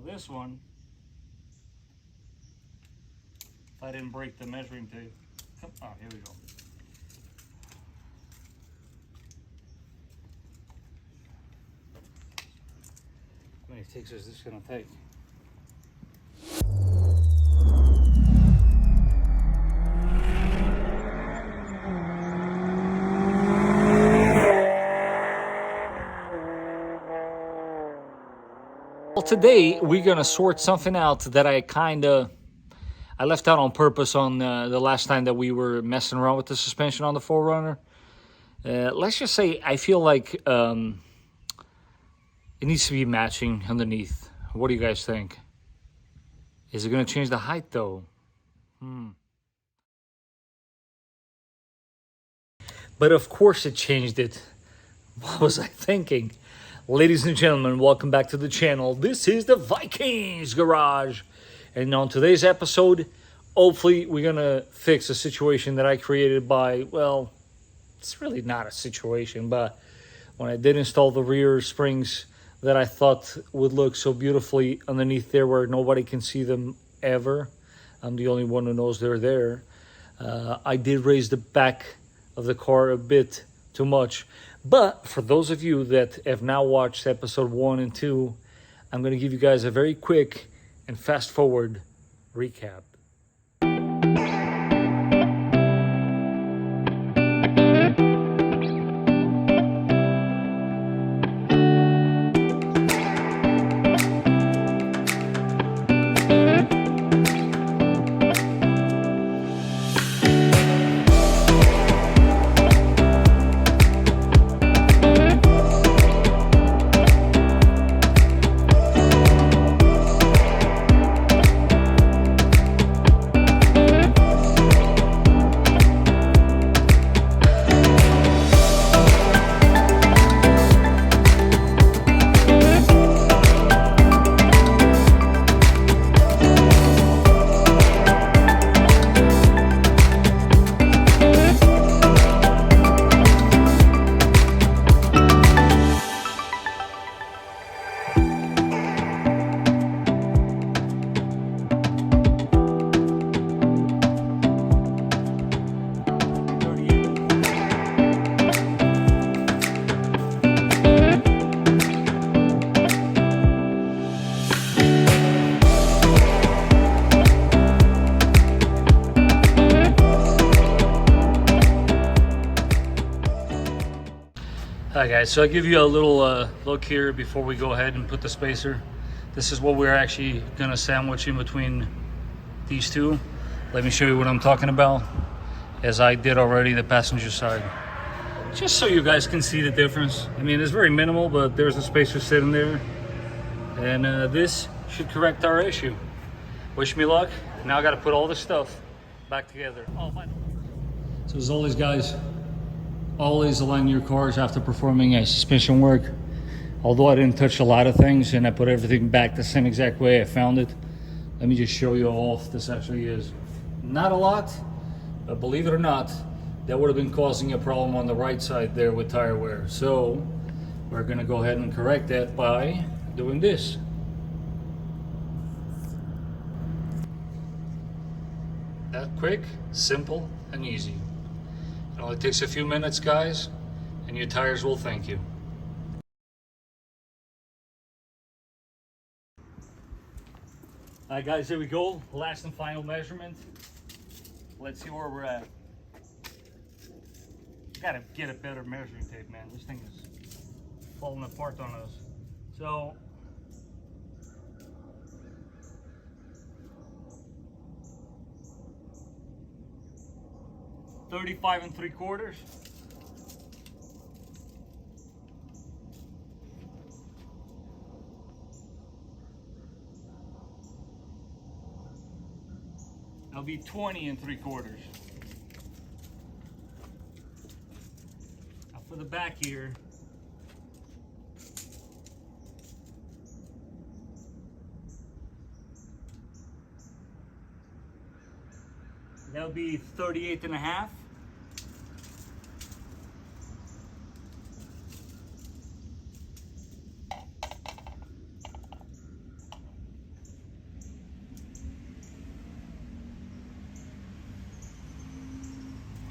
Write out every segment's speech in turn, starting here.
this one, if I didn't break the measuring tape, oh, here we go. How many takes is this gonna take? Well, today we're gonna sort something out that I left out on purpose on the last time that we were messing around with the suspension on the 4Runner. Let's just say I feel like it needs to be matching underneath. What do you guys think? Is it gonna change the height though? But of course it changed it. What was I thinking? Ladies and gentlemen, welcome back to the channel. This is the Vikings Garage. And on today's episode, hopefully we're gonna fix a situation that I created by, well, it's really not a situation, but when I did install the rear springs that I thought would look so beautifully underneath there where nobody can see them ever. I'm the only one who knows they're there. I did raise the back of the car a bit too much. But for those of you that have now watched episode 1 and 2, I'm going to give you guys a very quick and fast forward recap. Hi guys, so I'll give you a little look here before we go ahead and put the spacer. This is what we're actually gonna sandwich in between these two. Let me show you what I'm talking about, as I did already the passenger side. Just so you guys can see the difference. I mean, it's very minimal, but there's a spacer sitting there. And this should correct our issue. Wish me luck. Now I gotta put all this stuff back together. Oh, my. So as always guys, always align your cars after performing a suspension work. Although I didn't touch a lot of things and I put everything back the same exact way I found it. Let me just show you how off this actually is. Not a lot, but believe it or not, that would have been causing a problem on the right side there with tire wear. So we're gonna go ahead and correct that by doing this. That quick, simple, and easy. It only takes a few minutes, guys, and your tires will thank you. All right, guys, here we go. Last and final measurement. Let's see where we're at. Gotta get a better measuring tape, man. This thing is falling apart on us. So, $35 3/4. That'll be 20 3/4. Now for the back here, that'll be 38 1/2.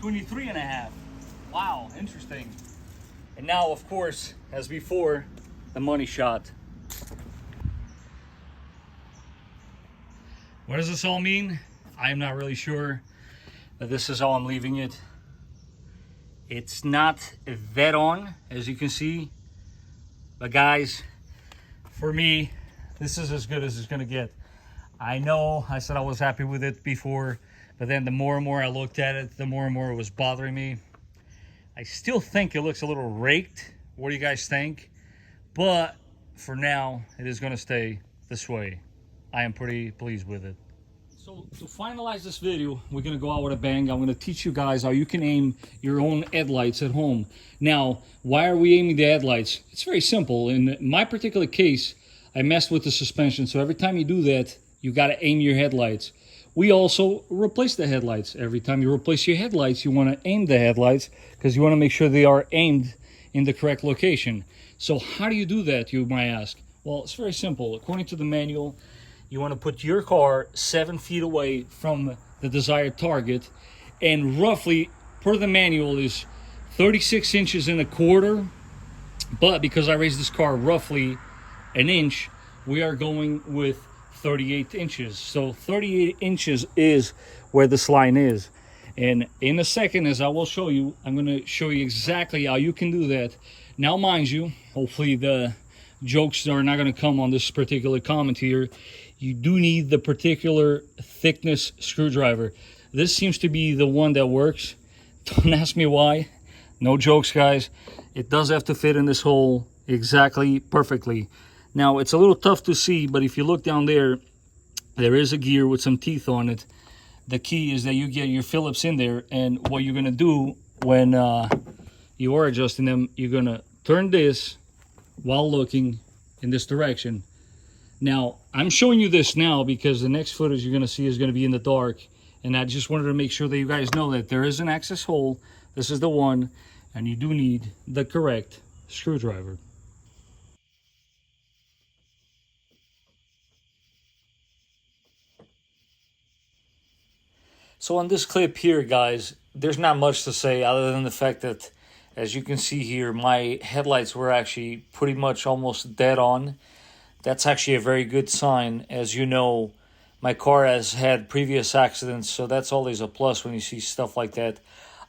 23.5. Wow, interesting. And now, of course, as before, the money shot. What does this all mean? I'm not really sure, but this is how I'm leaving it. It's not that on, as you can see, but guys, for me, this is as good as it's gonna get. I know I said I was happy with it before, but then the more and more I looked at it, the more and more it was bothering me. I still think it looks a little raked. What do you guys think? But for now, it is gonna stay this way. I am pretty pleased with it. So to finalize this video, we're gonna go out with a bang. I'm gonna teach you guys how you can aim your own headlights at home. Now, why are we aiming the headlights? It's very simple. In my particular case, I messed with the suspension. So every time you do that, you gotta aim your headlights. We also replace the headlights. Every time you replace your headlights, you wanna aim the headlights because you wanna make sure they are aimed in the correct location. So how do you do that, you might ask? Well, it's very simple. According to the manual, you want to put your car 7 feet away from the desired target, and roughly, per the manual, is 36 inches and a quarter. But because I raised this car roughly an inch, we are going with 38 inches. So 38 inches is where this line is. And in a second, as I will show you, I'm going to show you exactly how you can do that. Now, mind you, hopefully the jokes are not going to come on this particular comment here. You do need the particular thickness screwdriver. This seems to be the one that works. Don't ask me why. No jokes, guys. It does have to fit in this hole exactly perfectly. Now, it's a little tough to see, but if you look down there, there is a gear with some teeth on it. The key is that you get your Phillips in there, and what you're gonna do when you are adjusting them, you're gonna turn this while looking in this direction. Now, I'm showing you this now because the next footage you're going to see is going to be in the dark. And I just wanted to make sure that you guys know that there is an access hole. This is the one. And you do need the correct screwdriver. So on this clip here, guys, there's not much to say other than the fact that, as you can see here, my headlights were actually pretty much almost dead on. That's actually a very good sign. As you know, my car has had previous accidents, so that's always a plus when you see stuff like that.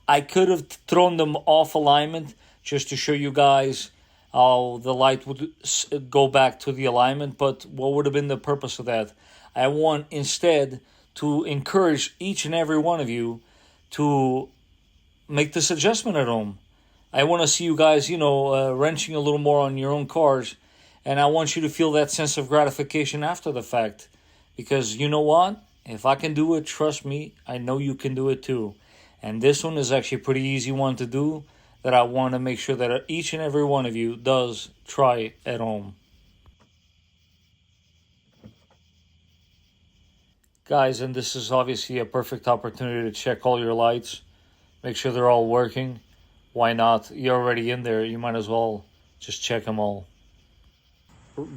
I could have thrown them off alignment just to show you guys how the light would go back to the alignment, but what would have been the purpose of that? I want instead to encourage each and every one of you to make this adjustment at home. I want to see you guys, wrenching a little more on your own cars. And I want you to feel that sense of gratification after the fact. Because you know what? If I can do it, trust me, I know you can do it too. And this one is actually a pretty easy one to do that I want to make sure that each and every one of you does try at home. Guys, and this is obviously a perfect opportunity to check all your lights. Make sure they're all working. Why not? You're already in there. You might as well just check them all.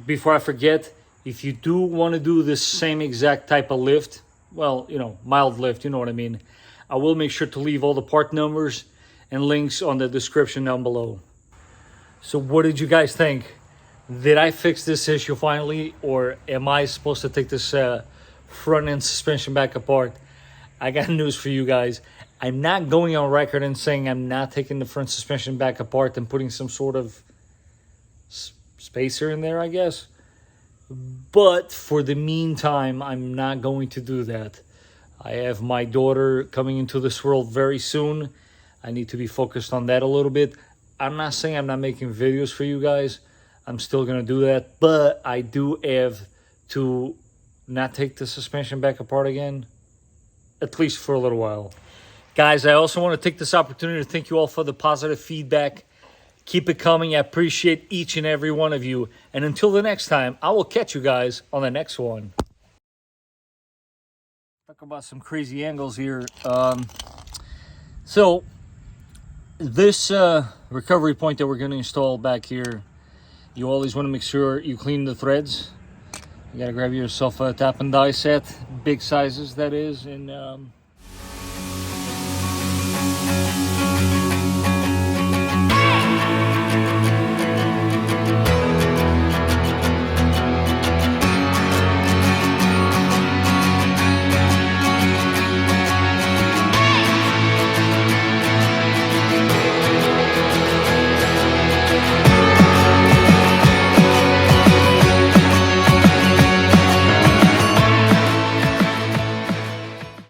Before I forget, if you do want to do this same exact type of lift, well, mild lift, you know what I mean, I will make sure to leave all the part numbers and links on the description down below. So what did you guys think? Did I fix this issue finally, or am I supposed to take this front end suspension back apart? I got news for you guys. I'm not going on record and saying I'm not taking the front suspension back apart and putting some sort of spacer in there, I guess. But for the meantime, I'm not going to do that. I have my daughter coming into this world very soon. I need to be focused on that a little bit. I'm not saying I'm not making videos for you guys. I'm still going to do that. But I do have to not take the suspension back apart again, at least for a little while. Guys, I also want to take this opportunity to thank you all for the positive feedback. Keep it coming. I appreciate each and every one of you. And until the next time, I will catch you guys on the next one. Talk about some crazy angles here. So this recovery point that we're going to install back here, you always want to make sure you clean the threads. You got to grab yourself a tap and die set, big sizes that is, and